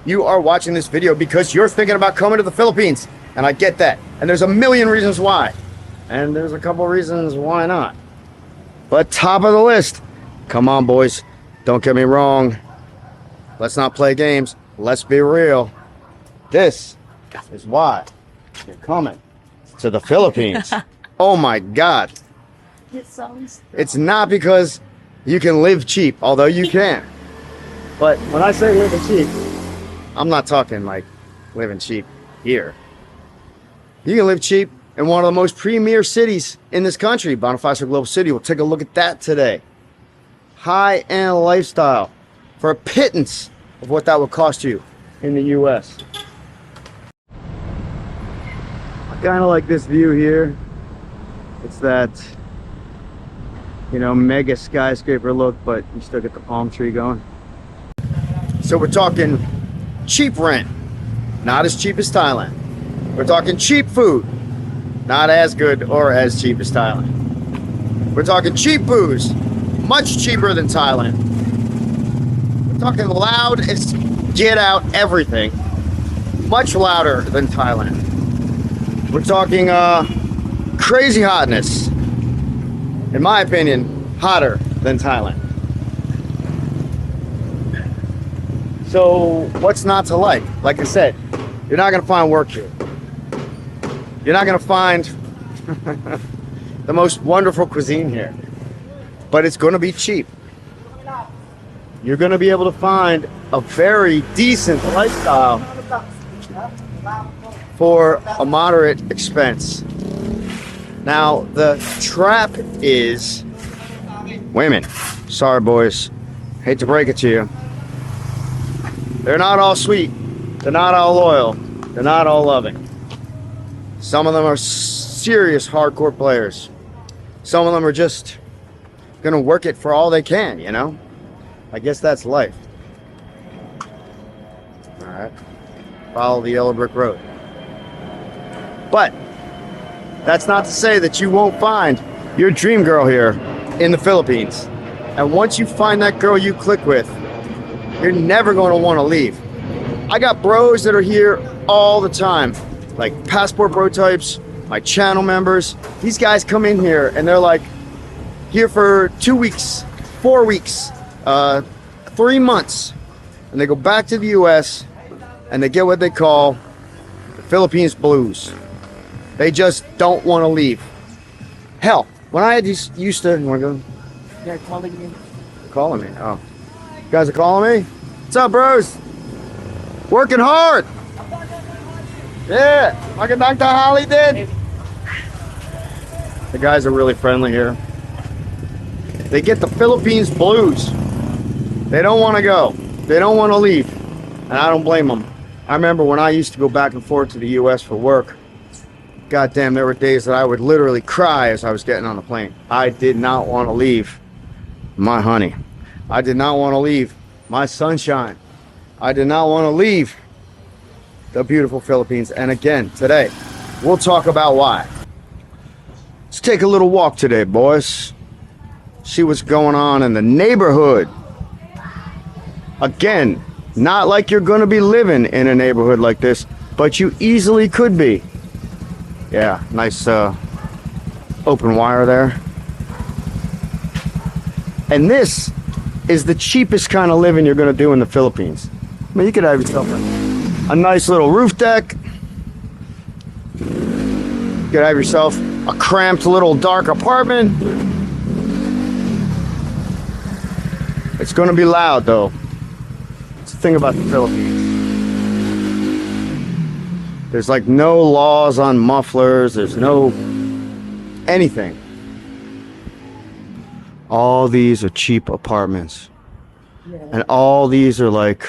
you are watching this video because you're thinking about coming to the Philippines. And I get that. And there's a million reasons why. And there's a couple reasons why not. But top of the list, come on, boys. Don't get me wrong. Let's not play games. Let's be real. This is why you're coming to the Philippines. Oh my God. It's not because you can live cheap, although you can. But when I say living cheap, I'm not talking like living cheap here. You can live cheap in one of the most premier cities in this country, Bonifacio Global City. We'll take a look at that today. High-end lifestyle for a pittance of what that would cost you in the U.S. I kind of like this view here. It's that, you know, mega skyscraper look, but you still get the palm tree going. So we're talking cheap rent, not as cheap as Thailand. We're talking cheap food, not as good or as cheap as Thailand. We're talking cheap booze, much cheaper than Thailand. We're talking loud as get out everything, much louder than Thailand. We're talking crazy hotness, in my opinion, hotter than Thailand. So what's not to like? Like I said, you're not gonna find work here. You're not gonna find the most wonderful cuisine here, but it's gonna be cheap. You're gonna be able to find a very decent lifestyle for a moderate expense. Now, the trap is women. Sorry, boys. Hate to break it to you. They're not all sweet. They're not all loyal. They're not all loving. Some of them are serious hardcore players. Some of them are just gonna work it for all they can, you know? I guess that's life. All right. Follow the yellow brick road. But that's not to say that you won't find your dream girl here in the Philippines. And once you find that girl you click with, you're never going to want to leave. I got bros that are here all the time, like passport bro types, my channel members. These guys come in here and they're like here for 2 weeks, 4 weeks, 3 months, and they go back to the US and they get what they call the Philippines blues. They just don't want to leave. Hell, when I used to, you want to go? They're calling you. Calling me. Oh, you guys are calling me? What's up, bros? Working hard. Yeah, like a Dr. Holly did. The guys are really friendly here. They get the Philippines blues. They don't want to go. They don't want to leave. And I don't blame them. I remember when I used to go back and forth to the US for work. Goddamn, there were days that I would literally cry as I was getting on the plane. I did not want to leave my honey. I did not want to leave my sunshine. I did not want to leave the beautiful Philippines. And again, today, we'll talk about why. Let's take a little walk today, boys. See what's going on in the neighborhood. Again, not like you're going to be living in a neighborhood like this, but you easily could be. Yeah, nice open wire there. And this is the cheapest kind of living you're going to do in the Philippines. I mean, you could have yourself a nice little roof deck. You could have yourself a cramped little dark apartment. It's going to be loud, though. That's the thing about the Philippines. There's like no laws on mufflers. There's no anything. All these are cheap apartments. Yeah. And all these are like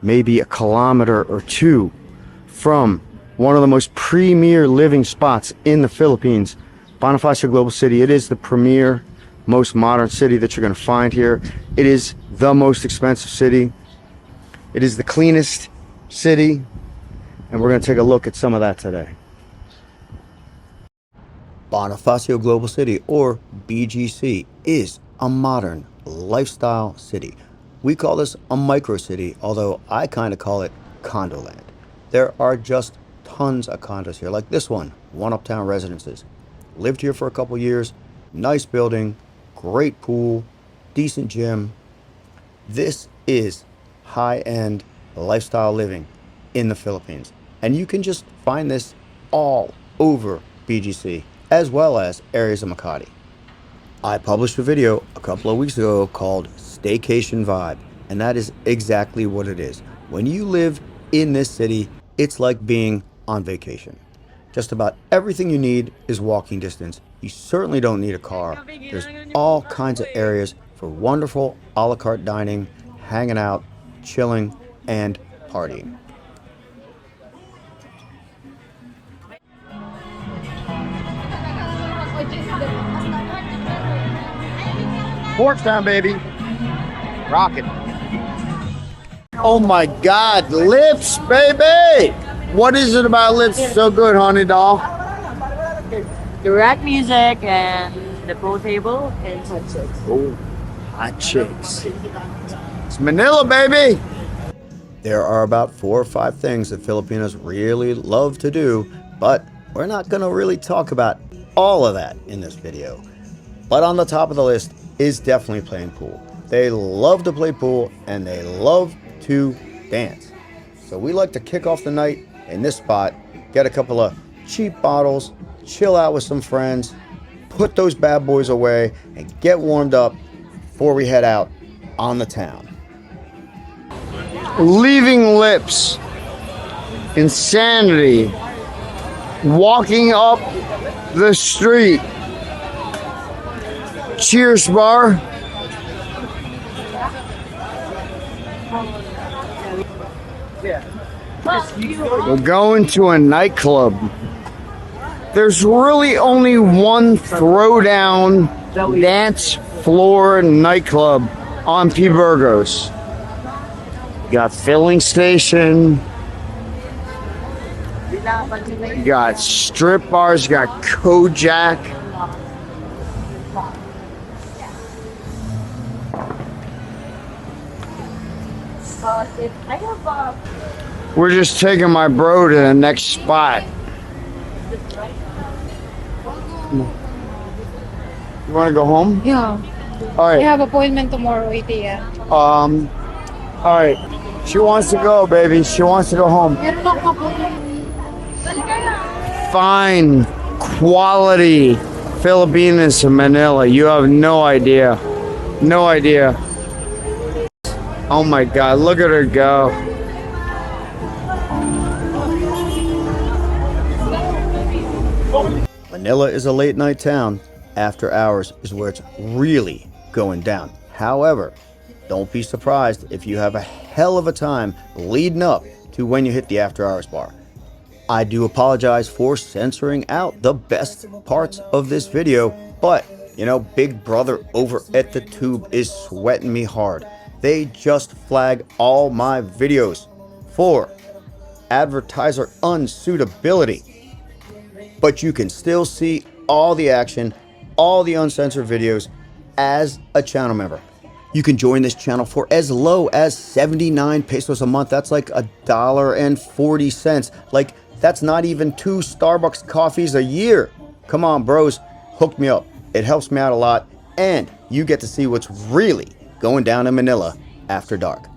maybe a kilometer or two from one of the most premier living spots in the Philippines, Bonifacio Global City. It is the premier, most modern city that you're going to find here. It is the most expensive city. It is the cleanest city. And we're going to take a look at some of that today. Bonifacio Global City, or BGC, is a modern lifestyle city We call this a micro city, although I kind of call it condo land. There are just tons of condos here, like this one uptown residences. Lived here for a couple years, nice building, great pool, decent gym. This is high-end lifestyle living in the Philippines. And you can just find this all over BGC, as well as areas of Makati. I published a video a couple of weeks ago called Staycation Vibe, and that is exactly what it is. When you live in this city, it's like being on vacation. Just about everything you need is walking distance. You certainly don't need a car. There's all kinds of areas for wonderful a la carte dining, hanging out, chilling, and partying. Porch Town, baby. Rockin'. Oh my God, lips, baby! What is it about lips so good, honey doll? The rap music and the pool table and hot chicks. Oh, hot chicks. It's Manila, baby! There are about 4 or 5 things that Filipinos really love to do, but we're not gonna really talk about all of that in this video. But on the top of the list is definitely playing pool. They love to play pool and they love to dance. So we like to kick off the night in this spot, get a couple of cheap bottles, chill out with some friends, put those bad boys away, and get warmed up before we head out on the town. Leaving lips, insanity, walking up the street, cheers bar. We're going to a nightclub. There's really only one throwdown dance floor nightclub on P. Burgos. You got Filling Station. You got strip bars. You got Kojak. We're just taking my bro to the next spot. You want to go home? Yeah. All right. I have appointment tomorrow, 8 a.m. All right. She wants to go, baby. She wants to go home. Fine quality Filipinas in Manila. You have no idea. No idea. Oh my God, look at her go. Manila is a late night town. After hours is where it's really going down. However, don't be surprised if you have a hell of a time leading up to when you hit the after hours bar. I do apologize for censoring out the best parts of this video, but you know, Big Brother over at the Tube is sweating me hard. They just flag all my videos for advertiser unsuitability. But you can still see all the action, all the uncensored videos as a channel member. You can join this channel for as low as 79 pesos a month. That's like $1.40. Like, that's not even 2 Starbucks coffees a year. Come on, bros, hook me up. It helps me out a lot, and you get to see what's really going down in Manila after dark.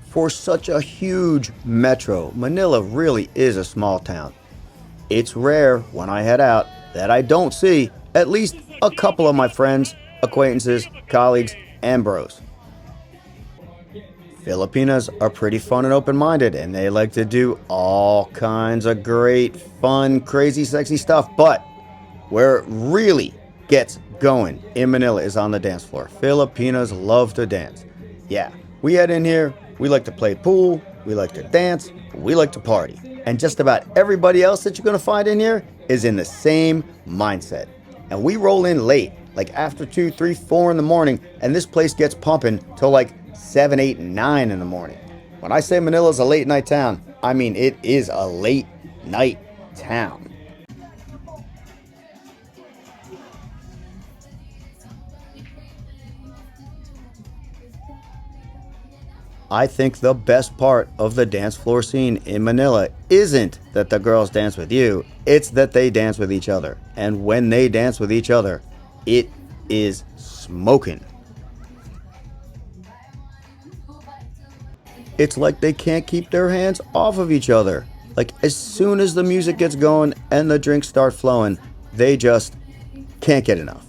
For such a huge metro, Manila really is a small town. It's rare when I head out that I don't see at least a couple of my friends, acquaintances, colleagues, and bros. Filipinas are pretty fun and open-minded, and they like to do all kinds of great, fun, crazy, sexy stuff, but where it really gets going in Manila is on the dance floor. Filipinas love to dance. Yeah, we head in here, we like to play pool, we like to dance, we like to party. And just about everybody else that you're gonna find in here is in the same mindset. And we roll in late, like after 2, 3, 4 in the morning, and this place gets pumping till like 7, 8, 9 in the morning. When I say Manila's a late night town, I mean it is a late night town. I think the best part of the dance floor scene in Manila isn't that the girls dance with you, it's that they dance with each other. And when they dance with each other, it is smoking. It's like they can't keep their hands off of each other. Like as soon as the music gets going and the drinks start flowing, they just can't get enough.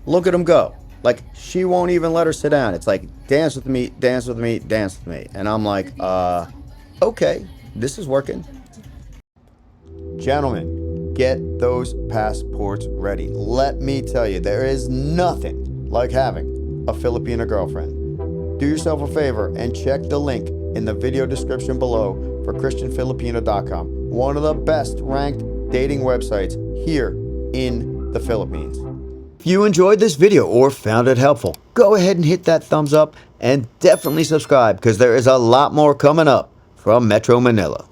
Look at them go. Like she won't even let her sit down. It's like dance with me, dance with me, dance with me. And I'm like, okay, this is working. Gentlemen, get those passports ready. Let me tell you, there is nothing like having a Filipina girlfriend. Do yourself a favor and check the link in the video description below for ChristianFilipino.com, one of the best ranked dating websites here in the Philippines. If you enjoyed this video or found it helpful, go ahead and hit that thumbs up and definitely subscribe because there is a lot more coming up from Metro Manila.